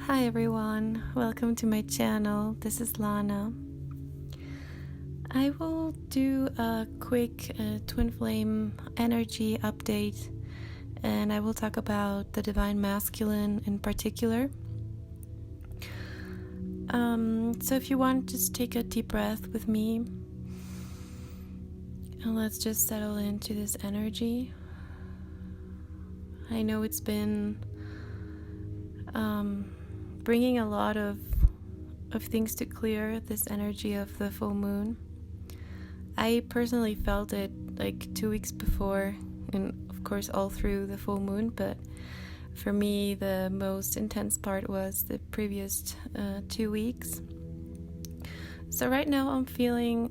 Hi everyone, welcome to my channel. This is Lana. I will do a quick twin flame energy update, and I will talk about the divine masculine in particular. So if you want, just take a deep breath with me and let's just settle into this energy. I know it's been bringing a lot of things to clear, this energy of the full moon. I personally felt it like 2 weeks before, and of course all through the full moon, but for me the most intense part was the previous 2 weeks. So right now I'm feeling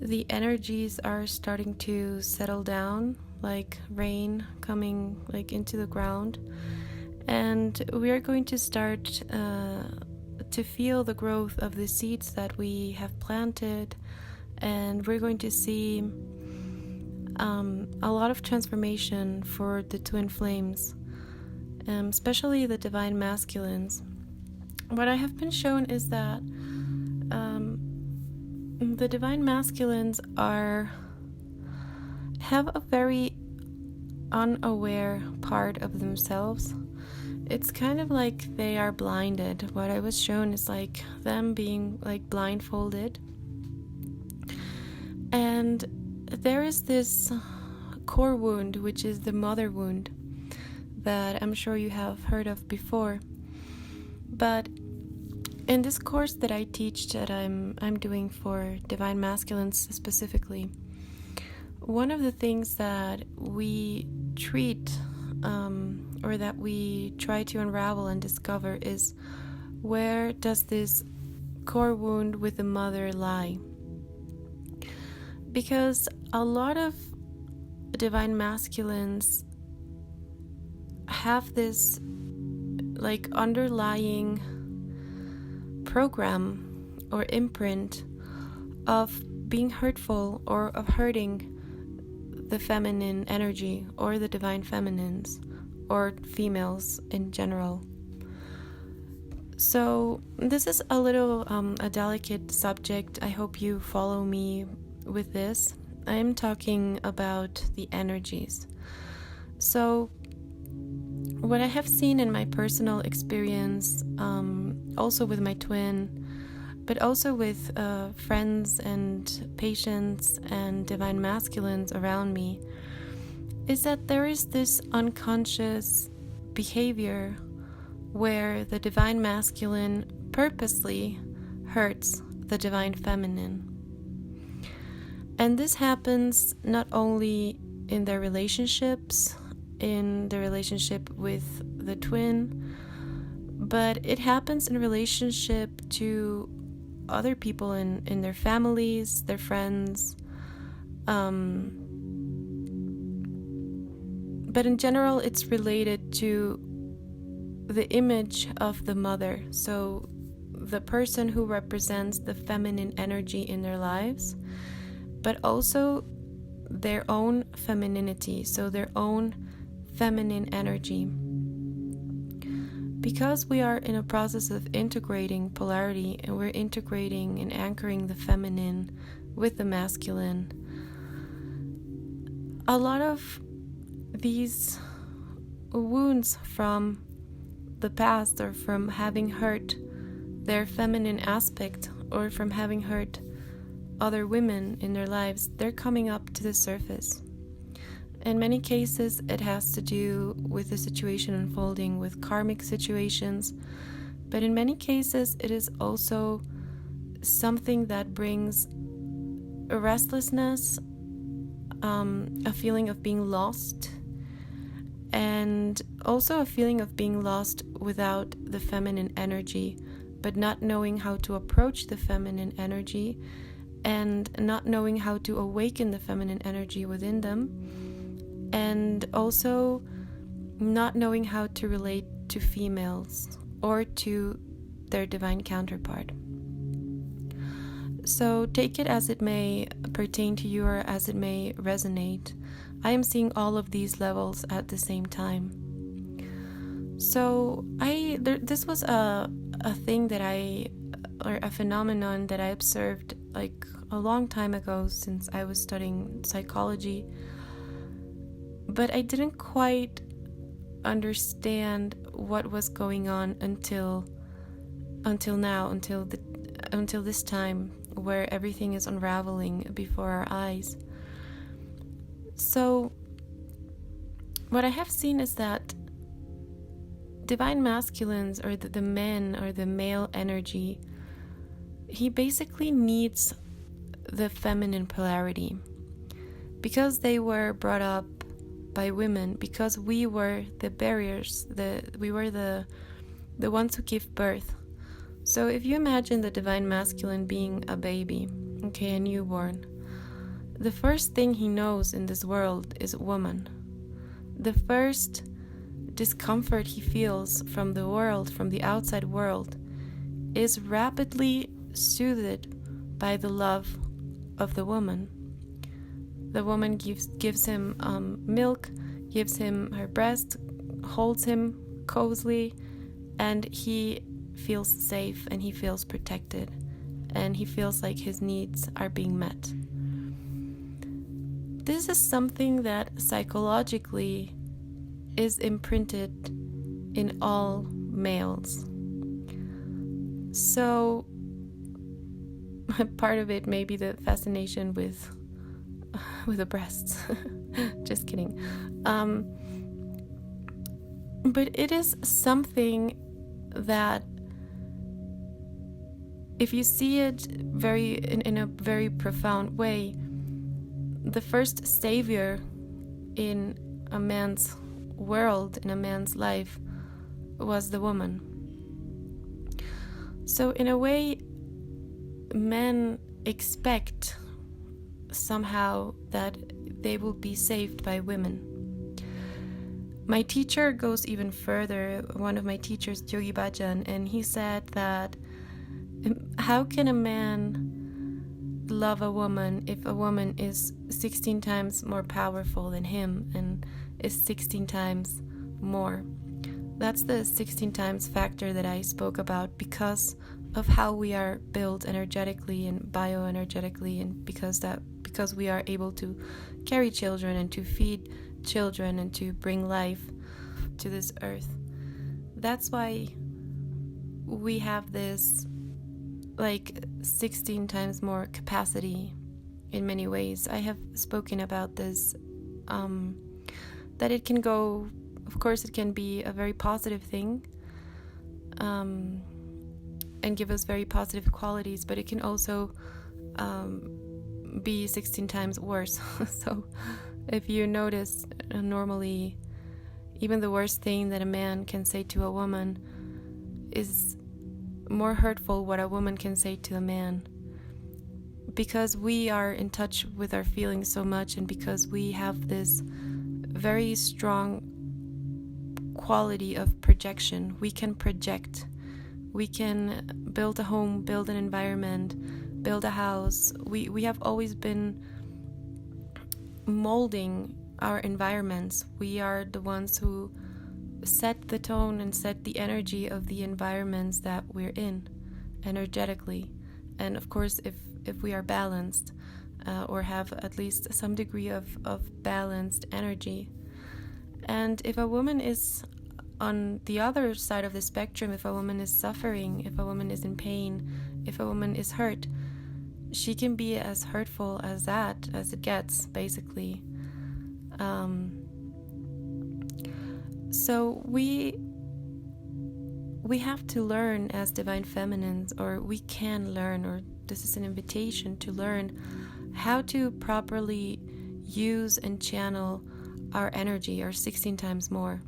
the energies are starting to settle down, like rain coming like into the ground. And we are going to start to feel the growth of the seeds that we have planted, and we're going to see a lot of transformation for the twin flames, especially the divine masculines. What I have been shown is that the divine masculines have a very unaware part of themselves. It's kind of like they are blinded. What I was shown is like them being like blindfolded. And there is this core wound, which is the mother wound, that I'm sure you have heard of before. But in this course that I teach, that I'm doing for divine masculines specifically, one of the things that we treat or that we try to unravel and discover is, where does this core wound with the mother lie? Because a lot of divine masculines have this like underlying program or imprint of being hurtful or of hurting the feminine energy or the divine feminines or females in general. So this is a little a delicate subject. I hope you follow me with this. I am talking about the energies. So what I have seen in my personal experience, also with my twin, but also with friends and patients and divine masculines around me, is that there is this unconscious behavior where the divine masculine purposely hurts the divine feminine. And this happens not only in their relationships, in the relationship with the twin, but it happens in relationship to other people in their families, their friends, but in general it's related to the image of the mother, so the person who represents the feminine energy in their lives, but also their own femininity, so their own feminine energy. Because we are in a process of integrating polarity, and we're integrating and anchoring the feminine with the masculine, a lot of these wounds from the past, or from having hurt their feminine aspect, or from having hurt other women in their lives, they're coming up to the surface. In many cases, it has to do with the situation unfolding with karmic situations, but in many cases, it is also something that brings a restlessness, a feeling of being lost, and also a feeling of being lost without the feminine energy, but not knowing how to approach the feminine energy, and not knowing how to awaken the feminine energy within them, and also not knowing how to relate to females or to their divine counterpart. So take it as it may pertain to you, or as it may resonate. I am seeing all of these levels at the same time. So this was a thing that or a phenomenon that I observed like a long time ago, since I was studying psychology, but I didn't quite understand what was going on until now, until this time, where everything is unraveling before our eyes. So what I have seen is that divine masculines, or the men, or the male energy, he basically needs the feminine polarity, because they were brought up by women, because we were the barriers, we were the ones who give birth. So if you imagine the divine masculine being a baby, okay, a newborn, the first thing he knows in this world is woman. The first discomfort he feels from the world, from the outside world, is rapidly soothed by the love of the woman. The woman gives him milk, gives him her breast, holds him cozily, and he feels safe, and he feels protected, and he feels like his needs are being met. This is something that psychologically is imprinted in all males. So part of it may be the fascination with the breasts. Just kidding. But it is something that, if you see it in a very profound way, the first savior in a man's world, in a man's life, was the woman. So in a way, men expect somehow that they will be saved by women. My teacher goes even further, one of my teachers, Yogi Bhajan, and he said that how can a man love a woman if a woman is 16 times more powerful than him and is 16 times more? That's the 16 times factor that I spoke about, because of how we are built energetically and bioenergetically, and because we are able to carry children and to feed children and to bring life to this earth. That's why we have this like 16 times more capacity in many ways. I have spoken about this, that it can go, of course it can be a very positive thing, and give us very positive qualities, but it can also be 16 times worse. So if you notice, normally even the worst thing that a man can say to a woman is more hurtful what a woman can say to a man, because we are in touch with our feelings so much, and because we have this very strong quality of projection. We can project. We can build a home, build an environment, build a house. We have always been molding our environments. We are the ones who set the tone and set the energy of the environments that we're in energetically. And of course, if we are balanced, or have at least some degree of balanced energy. And if a woman is on the other side of the spectrum, if a woman is suffering, if a woman is in pain, if a woman is hurt, she can be as hurtful as it gets, basically. So we have to learn as divine feminines, or we can learn, or this is an invitation to learn how to properly use and channel our energy, our 16 times more.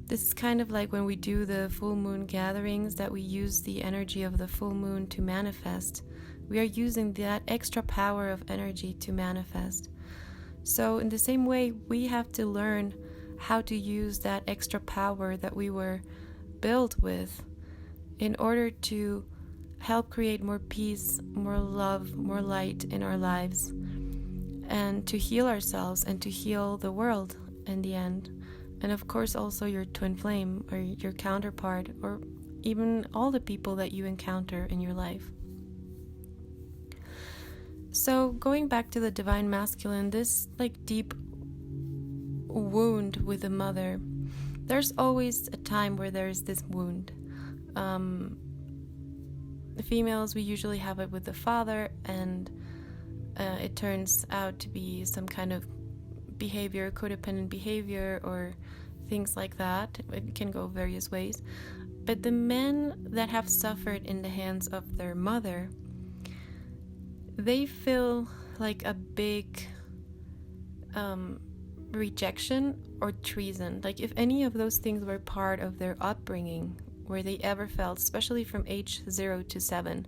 This is kind of like when we do the full moon gatherings, that we use the energy of the full moon to manifest. We are using that extra power of energy to manifest. So in the same way, we have to learn how to use that extra power that we were built with in order to help create more peace, more love, more light in our lives, and to heal ourselves and to heal the world in the end. and of course also your twin flame or your counterpart, or even all the people that you encounter in your life. So going back to the divine masculine, this like deep wound with the mother, there's always a time where there's this wound. The females, we usually have it with the father, and it turns out to be some kind of behavior, codependent behavior, or things like that. It can go various ways. But the men that have suffered in the hands of their mother, they feel like a big rejection or treason. Like if any of those things were part of their upbringing, where they ever felt, especially from age 0 to 7,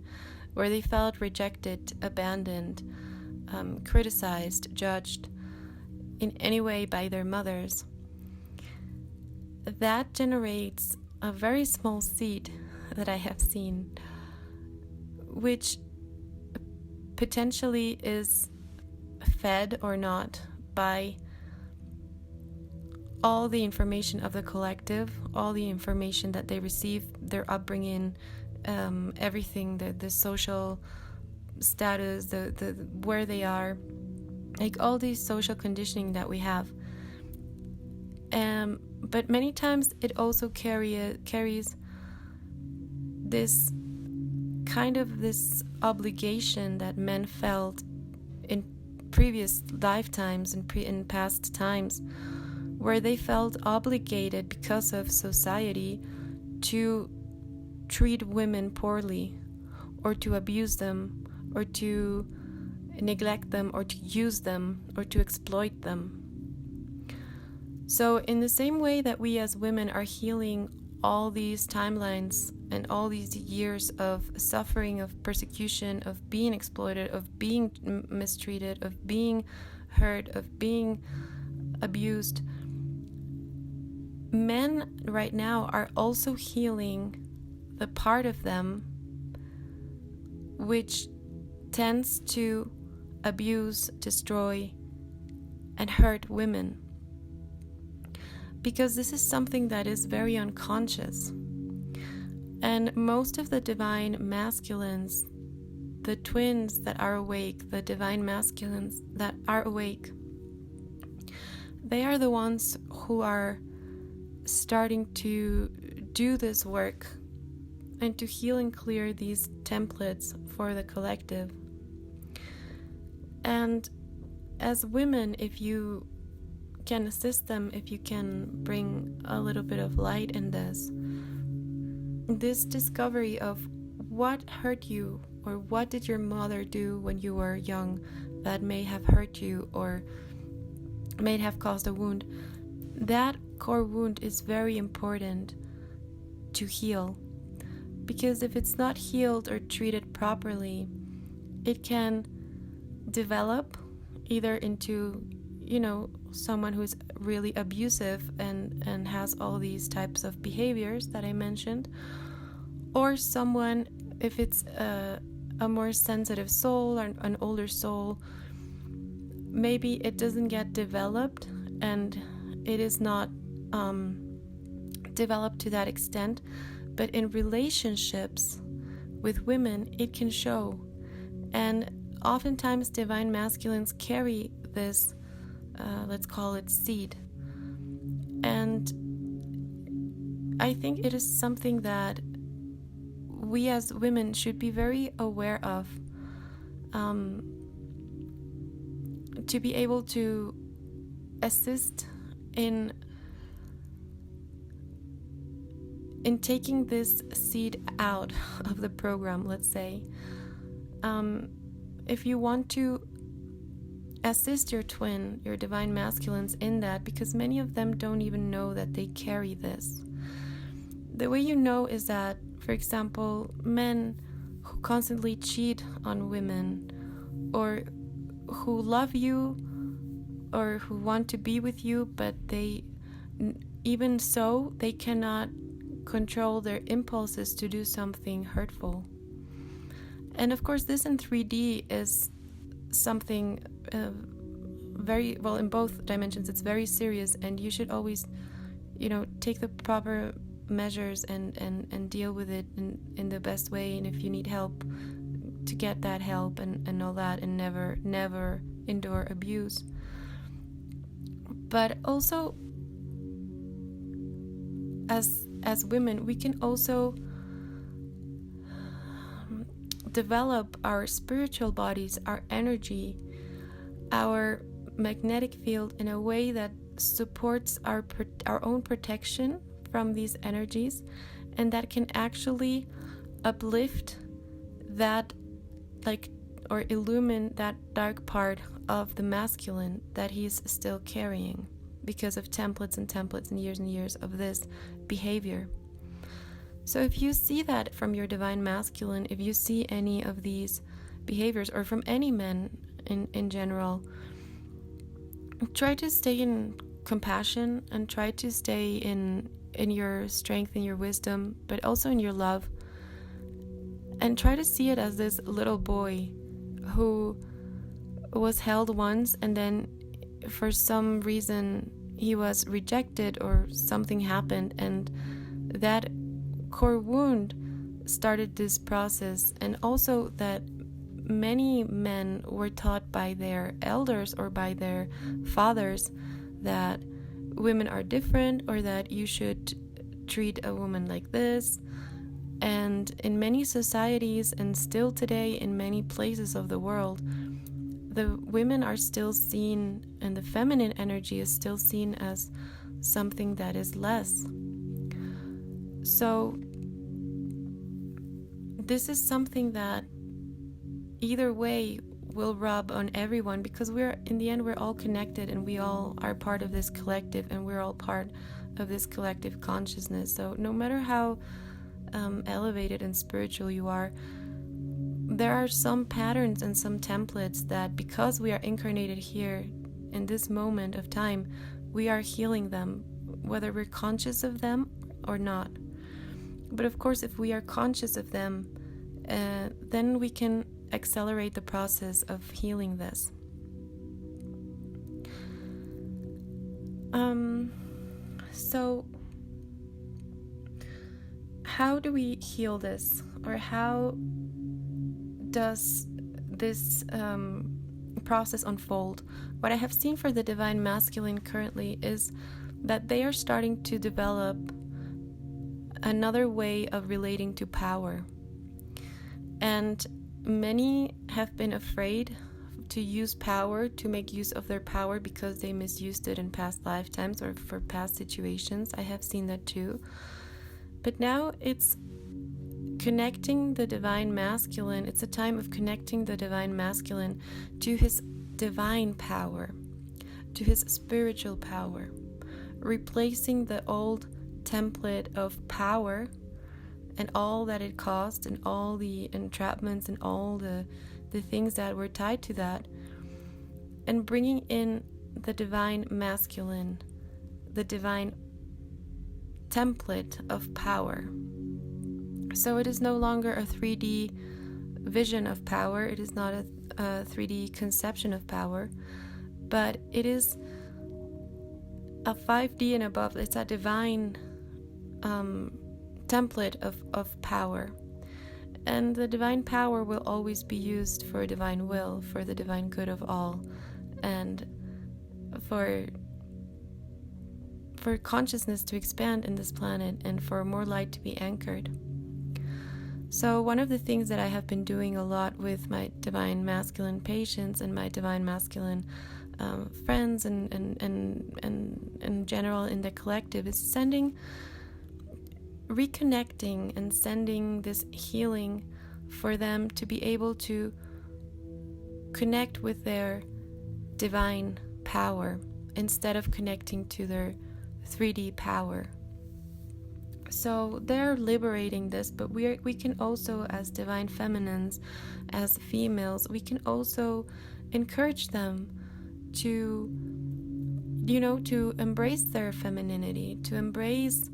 where they felt rejected, abandoned, criticized, judged in any way by their mothers, that generates a very small seed that I have seen, which potentially is fed or not by all the information of the collective, all the information that they receive, their upbringing, everything, the social status, the where they are, like all these social conditioning that we have. But many times it also carries this kind of this obligation that men felt in previous lifetimes and in past times, where they felt obligated because of society to treat women poorly, or to abuse them, or to neglect them, or to use them, or to exploit them. So in the same way that we as women are healing all these timelines and all these years of suffering, of persecution, of being exploited, of being mistreated, of being hurt, of being abused, men right now are also healing the part of them which tends to abuse, destroy, and hurt women. Because this is something that is very unconscious. And most of the divine masculines, the twins that are awake, the divine masculines that are awake, they are the ones who are starting to do this work and to heal and clear these templates for the collective. And as women, if you can assist them, if you can bring a little bit of light in this discovery of what hurt you, or what did your mother do when you were young that may have hurt you or may have caused a wound, that core wound is very important to heal. Because if it's not healed or treated properly, it can develop either into, someone who's really abusive and has all these types of behaviors that I mentioned, or someone, if it's a more sensitive soul or an older soul, maybe it doesn't get developed and it is not developed to that extent, but in relationships with women it can show. And oftentimes divine masculines carry this, let's call it seed. And I think it is something that we as women should be very aware of, to be able to assist in taking this seed out of the program, let's say. If you want to assist your twin, your divine masculines in that, because many of them don't even know that they carry this. The way you know is that, for example, men who constantly cheat on women, or who love you, or who want to be with you, but even so, they cannot control their impulses to do something hurtful. And of course, this in 3D is something very well, in both dimensions it's very serious, and you should always take the proper measures and deal with it in the best way. And if you need help, to get that help and all that, and never endure abuse. But also, as women, we can also develop our spiritual bodies, our energy, our magnetic field in a way that supports our own protection from these energies, and that can actually uplift that, or illumine that dark part of the masculine that he's still carrying because of templates and years of this behavior. So if you see that from your divine masculine, if you see any of these behaviors, or from any men in general, try to stay in compassion and try to stay in your strength and your wisdom, but also in your love. And try to see it as this little boy who was held once, and then for some reason he was rejected or something happened, and that core wound started this process. And also that many men were taught by their elders or by their fathers that women are different, or that you should treat a woman like this. And in many societies, and still today in many places of the world, the women are still seen, and the feminine energy is still seen as something that is less. So this is something that either way will rub on everyone, because in the end we're all connected, and we all are part of this collective, and we're all part of this collective consciousness. So no matter how elevated and spiritual you are, there are some patterns and some templates that, because we are incarnated here in this moment of time, we are healing them, whether we're conscious of them or not. But of course, if we are conscious of them, then we can accelerate the process of healing this. So how do we heal this, or how does this process unfold? What I have seen for the divine masculine currently is that they are starting to develop another way of relating to power. And many have been afraid to use power, to make use of their power, because they misused it in past lifetimes or for past situations. I have seen that too. But now it's connecting the divine masculine. It's a time of connecting the divine masculine to his divine power, to his spiritual power, replacing the old template of power and all that it caused, and all the entrapments and all the things that were tied to that, and bringing in the divine masculine, the divine template of power. So it is no longer a 3D vision of power, it is not a 3D conception of power, but it is a 5D and above. It's a divine template of power. And the divine power will always be used for divine will, for the divine good of all, and for consciousness to expand in this planet, and for more light to be anchored. So one of the things that I have been doing a lot with my divine masculine patients and my divine masculine friends and in general in the collective is reconnecting and sending this healing for them to be able to connect with their divine power instead of connecting to their 3D power. So they're liberating this, but we can also, as divine feminines, as females, we can also encourage them to embrace their femininity, to embrace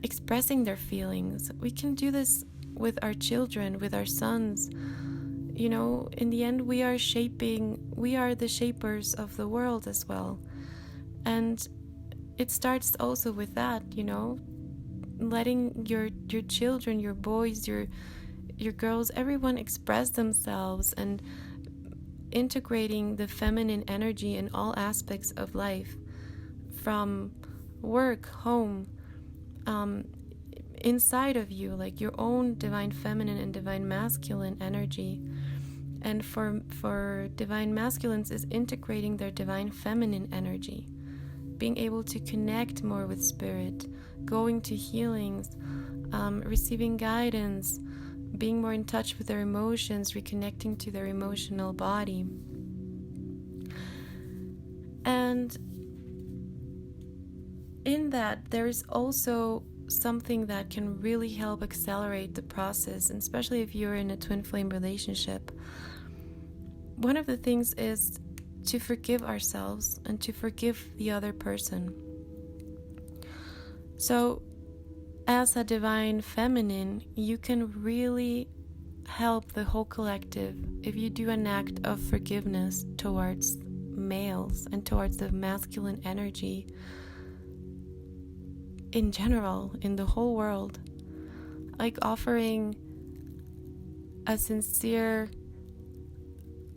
expressing their feelings. We can do this with our children, with our sons. In the end, we are the shapers of the world as well. And it starts also with that, letting your children, your boys, your girls, everyone express themselves, and integrating the feminine energy in all aspects of life, from work, home, inside of you, like your own divine feminine and divine masculine energy. And for divine masculines is integrating their divine feminine energy, being able to connect more with spirit, going to healings, receiving guidance, being more in touch with their emotions, reconnecting to their emotional body. And in that, there is also something that can really help accelerate the process, and especially if you're in a twin flame relationship. One of the things is to forgive ourselves and to forgive the other person. So, as a divine feminine, you can really help the whole collective if you do an act of forgiveness towards males and towards the masculine energy in general, in the whole world. Like offering a sincere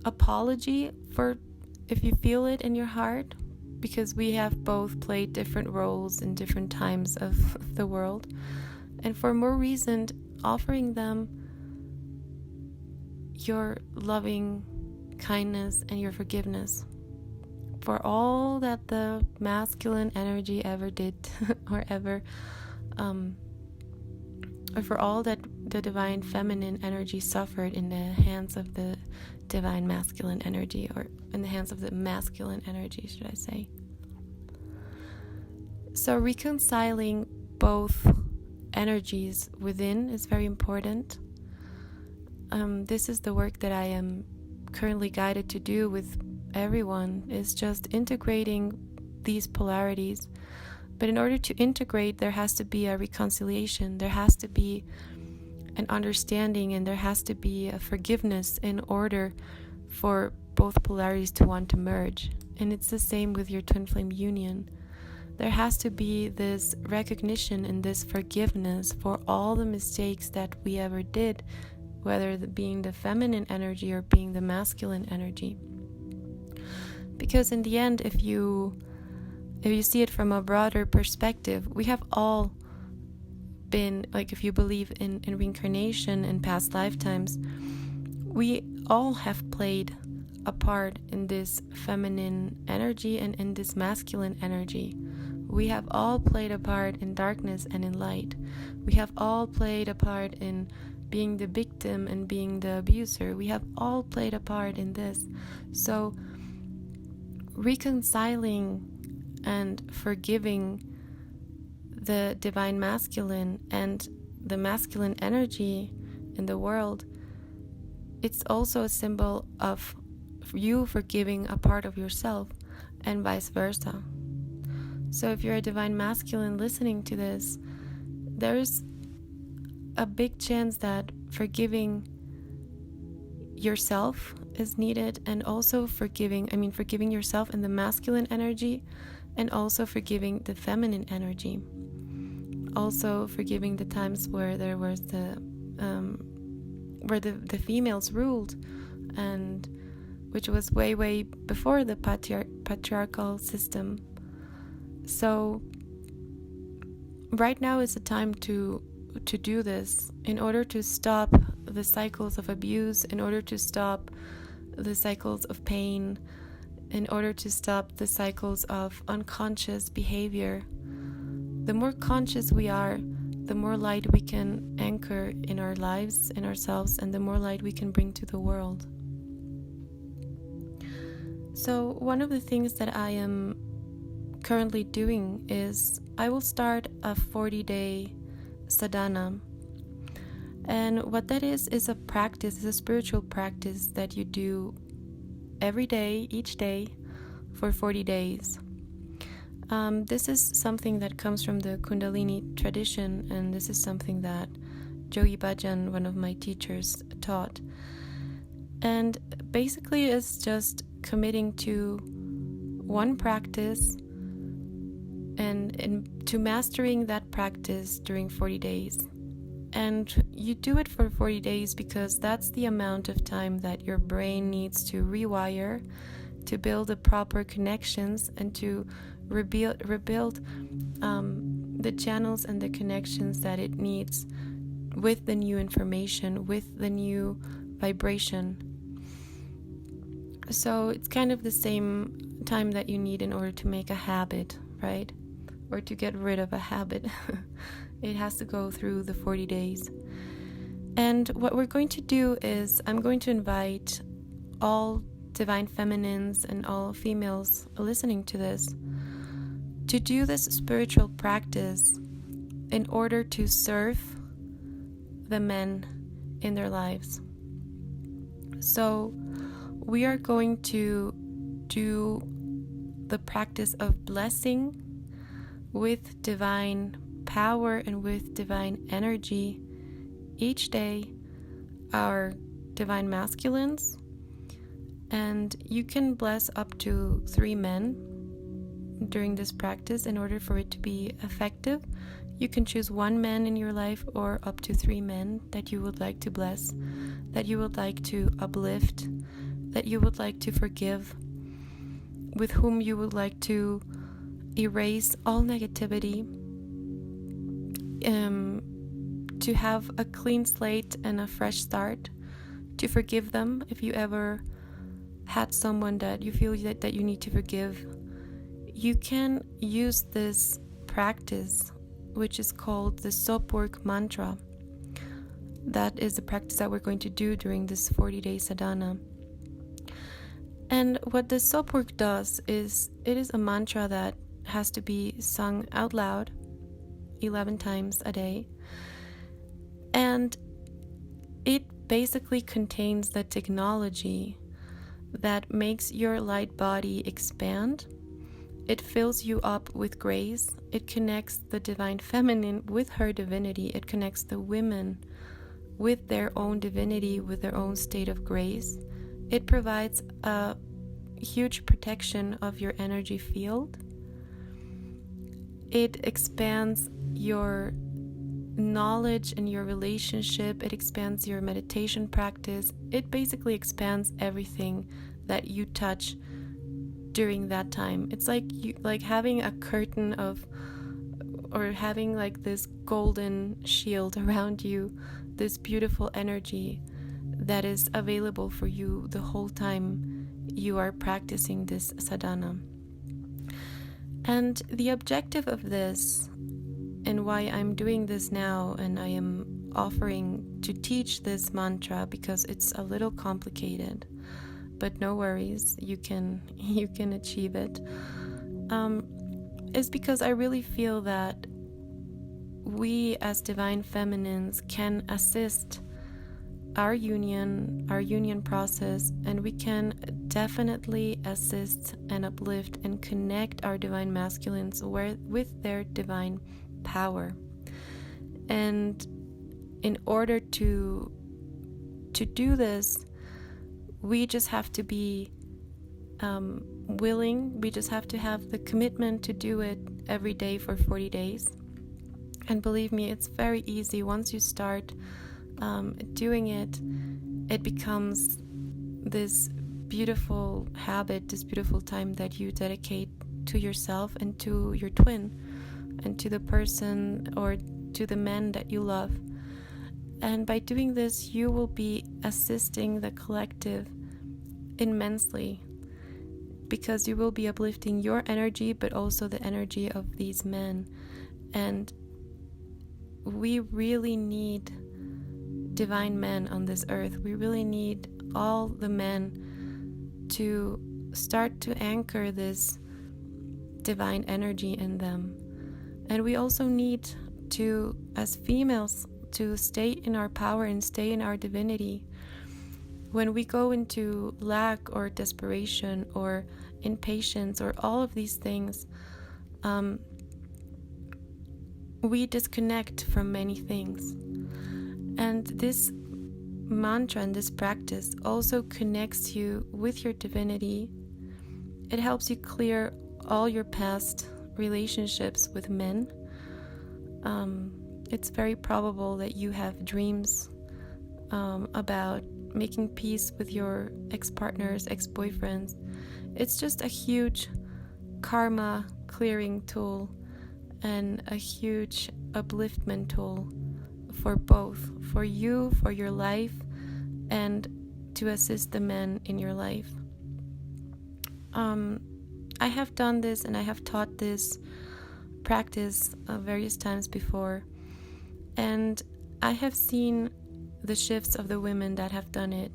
apology for if you feel it in your heart, because we have both played different roles in different times of the world. And for more recent, offering them your loving kindness and your forgiveness for all that the masculine energy ever did or ever or for all that the divine feminine energy suffered in the hands of the divine masculine energy, or in the hands of the masculine energy, should I say. So reconciling both energies within is very important. This is the work that I am currently guided to do with everyone, is just integrating these polarities. But in order to integrate, there has to be a reconciliation, there has to be an understanding, and there has to be a forgiveness in order for both polarities to want to merge. And it's the same with your twin flame union. There has to be this recognition and this forgiveness for all the mistakes that we ever did, whether being the feminine energy or being the masculine energy. Because in the end, if you see it from a broader perspective, we have all been, like, if you believe in reincarnation and past lifetimes, we all have played a part in this feminine energy and in this masculine energy. We have all played a part in darkness and in light. We have all played a part in being the victim and being the abuser. We have all played a part in this. So reconciling and forgiving the divine masculine and the masculine energy in the world, it's also a symbol of you forgiving a part of yourself, and vice versa. So if you're a divine masculine listening to this, there's a big chance that forgiving yourself is needed, and also forgiving yourself in the masculine energy, and also forgiving the feminine energy. Also forgiving the times where there was the females ruled, and which was way before the patriarchal system. So right now is the time to do this, in order to stop the cycles of abuse, in order to stop the cycles of pain, in order to stop the cycles of unconscious behavior. The more conscious we are, the more light we can anchor in our lives, in ourselves, and the more light we can bring to the world. So one of the things that I am currently doing is I will start a 40-day sadhana. And what that is a practice, is a spiritual practice that you do every day, each day, for 40 days. This is something that comes from the Kundalini tradition, and this is something that Jogi Bhajan, one of my teachers, taught. And basically it's just committing to one practice and to mastering that practice during 40 days. And you do it for 40 days because that's the amount of time that your brain needs to rewire, to build the proper connections, and to rebuild the channels and the connections that it needs with the new information, with the new vibration. So it's kind of the same time that you need in order to make a habit, right? Or to get rid of a habit. It has to go through the 40 days. And what we're going to do is I'm going to invite all divine feminines and all females listening to this to do this spiritual practice in order to serve the men in their lives. So we are going to do the practice of blessing with divine power and with divine energy each day our divine masculines, and you can bless up to 3 men during this practice in order for it to be effective. You can choose 1 man in your life or up to 3 men that you would like to bless, that you would like to uplift, that you would like to forgive, with whom you would like to erase all negativity, to have a clean slate and a fresh start, to forgive them if you ever had someone that you feel that you need to forgive. You can use this practice, which is called the Purkh mantra. That is the practice that we're going to do during this 40-day sadhana. And what the Purkh does is it is a mantra that has to be sung out loud 11 times a day. And it basically contains the technology that makes your light body expand. It fills you up with grace. It connects the divine feminine with her divinity. It connects the women with their own divinity, with their own state of grace. It provides a huge protection of your energy field. It expands your knowledge and your relationship. It expands your meditation practice. It basically expands everything that you touch during that time. It's like having a curtain of, or having like this golden shield around you, this beautiful energy that is available for you the whole time you are practicing this sadhana. And the objective of this, and why I'm doing this now, and I am offering to teach this mantra because it's a little complicated, but no worries, you can achieve it, is because I really feel that we as divine feminines can assist our union process, and we can definitely assist and uplift and connect our divine masculines with their divine power. And in order to do this, we just have to be willing. We just have to have the commitment to do it every day for 40 days. And believe me, it's very easy. Once you start doing it, it becomes this beautiful habit, this beautiful time that you dedicate to yourself and to your twin and to the person or to the men that you love. And by doing this, you will be assisting the collective immensely, because you will be uplifting your energy, but also the energy of these men. And we really need divine men on this earth. We really need all the men to start to anchor this divine energy in them. And we also need to, as females, to stay in our power and stay in our divinity. When we go into lack or desperation or impatience or all of these things, we disconnect from many things. And this mantra and this practice also connects you with your divinity. It helps you clear all your past relationships with men, it's very probable that you have dreams about making peace with your ex-partners, ex-boyfriends. It's just a huge karma clearing tool and a huge upliftment tool for both, for you, for your life, and to assist the men in your life. I have done this and I have taught this practice various times before, and I have seen the shifts of the women that have done it.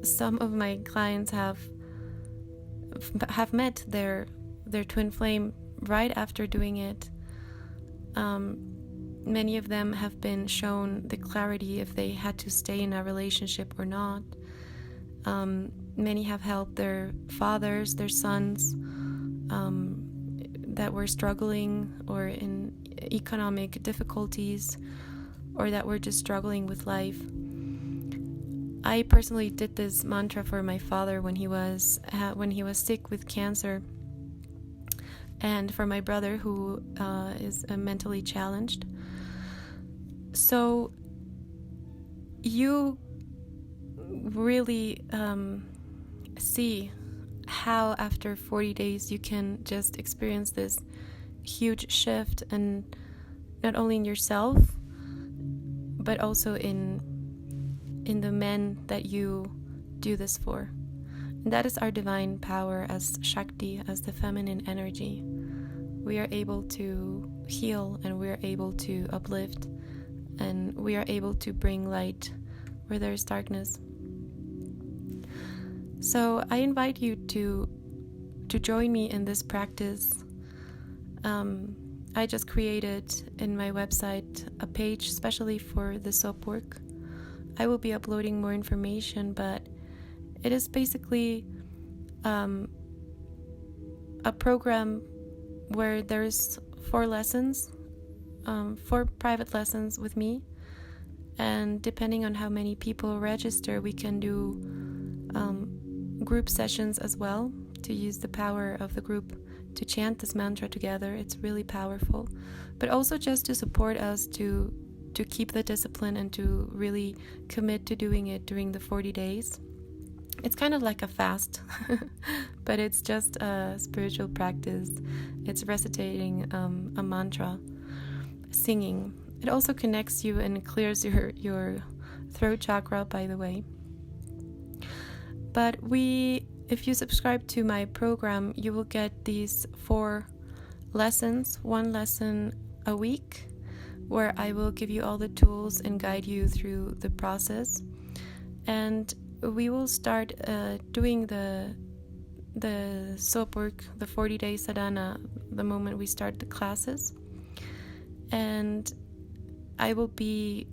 Some of my clients have met their twin flame right after doing it. Many of them have been shown the clarity if they had to stay in a relationship or not. Many have helped their fathers, their sons, that were struggling or in economic difficulties, or that were just struggling with life. I personally did this mantra for my father when he was sick with cancer, and for my brother who is mentally challenged. So you really see how after 40 days you can just experience this huge shift, and not only in yourself but also in the men that you do this for. And that is our divine power as Shakti, as the feminine energy. We are able to heal, and we are able to uplift, and we are able to bring light where there is darkness. So I invite you to join me in this practice. I just created in my website a page especially for the soap work. I will be uploading more information, but it is basically a program where there's 4 lessons, 4 private lessons with me, and depending on how many people register, we can do group sessions as well, to use the power of the group to chant this mantra together. It's really powerful, but also just to support us to keep the discipline and to really commit to doing it during the 40 days. It's kind of like a fast, but it's just a spiritual practice. It's recitating a mantra, singing. It also connects you and clears your throat chakra, by the way. But if you subscribe to my program, you will get these 4 lessons, 1 lesson a week, where I will give you all the tools and guide you through the process. And we will start doing the soap work, the 40-day sadhana, the moment we start the classes. And I will be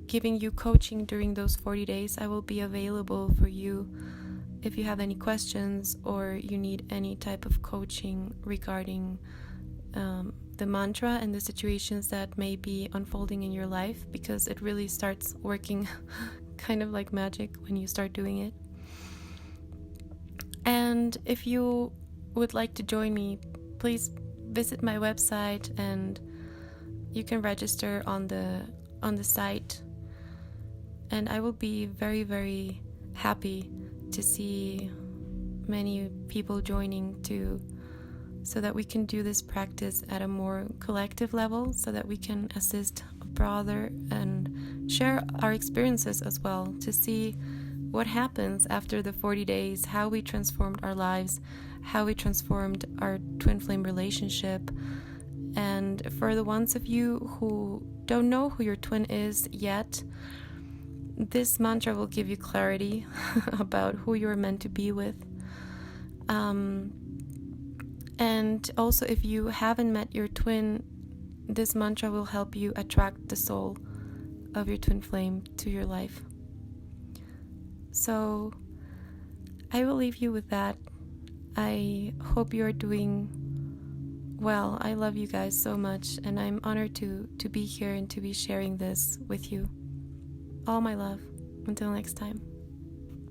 giving you coaching during those 40 days. I will be available for you if you have any questions or you need any type of coaching regarding the mantra and the situations that may be unfolding in your life, because it really starts working kind of like magic when you start doing it. And if you would like to join me, please visit my website and you can register on the site. And I will be very, very happy to see many people joining too, so that we can do this practice at a more collective level, so that we can assist a brother and share our experiences as well, to see what happens after the 40 days, how we transformed our lives, how we transformed our twin flame relationship. And for the ones of you who don't know who your twin is yet, this mantra will give you clarity about who you're meant to be with. And also, if you haven't met your twin, this mantra will help you attract the soul of your twin flame to your life. So I will leave you with that. I hope you're doing well. I love you guys so much, and I'm honored to be here and to be sharing this with you. All my love. Until next time.